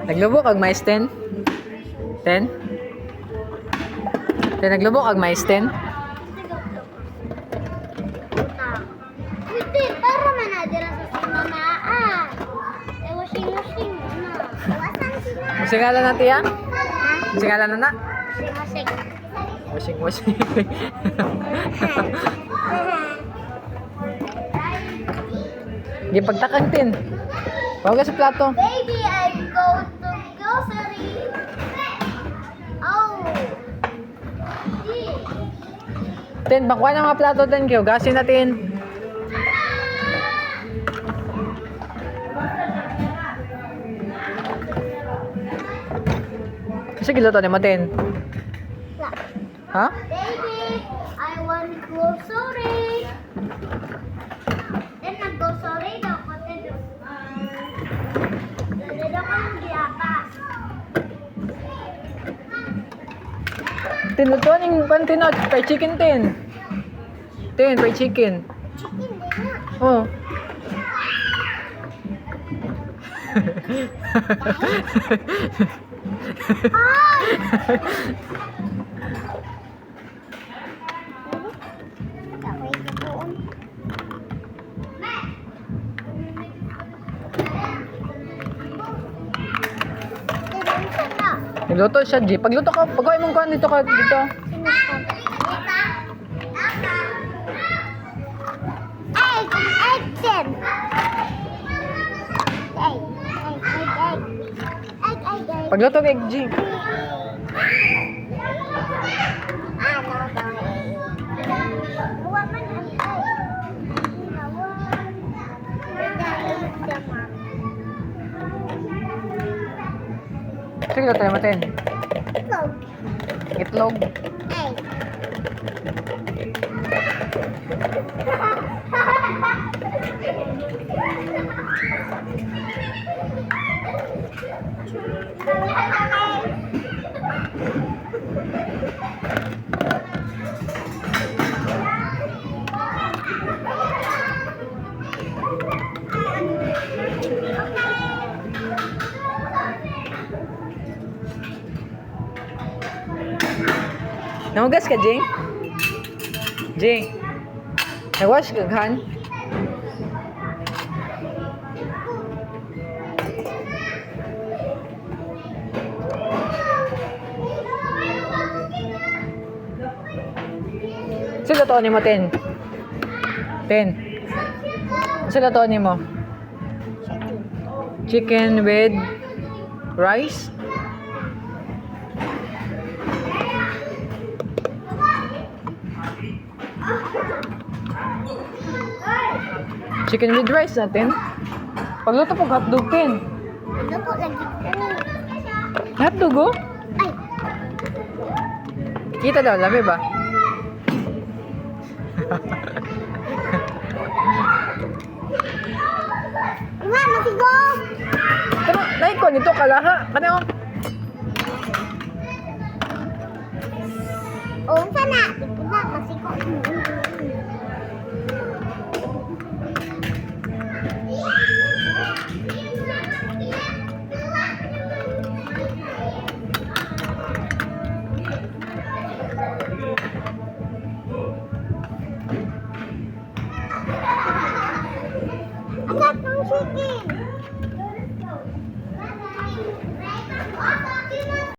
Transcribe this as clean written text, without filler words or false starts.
Naglubok ag mais 10? 10? 10 naglubok ag mais 10? Hindi, para man na dira sa si mama. Washing na. Wasan sila. Musingalan natin yan? Musingalan na na? Washing. Washing. Di pagtakang 10. Huwag ka sa plato. Baby, I go to grocery. Oh. 10, bakuha ng mga plato 10 kayo. Gasin natin. Kasi giluto ni mo 10. Ha? Baby, I want grocery. Then nag-grocery daw ko. Dali daw ko ng giapas. 10 luto ning pantinot. Fried chicken 10. 10, fried chicken. Chicken din na. Oh. Nagluto siya, G. Pagluto ka, pagkuhay mong kuhan dito ka, dito. Egg din. Egg. Pagluto ka, G. Sige, luto naman 10. Itlog. Nahugas ka, Jing? Jing? Nagwash ka, Han? Sila to ni mo 10. 10. Sila to ni mo. Chicken with rice. Chicken with rice natin. Pagluto po hotdog 10. Ano po lagi ko? Hotdog oh? Ay, Kita daw, labi ba? nga, masigo! Pero, naik ko nito kalaha. Kani oh. Oo, sana. Ito na, masigo. Anak ng chicken.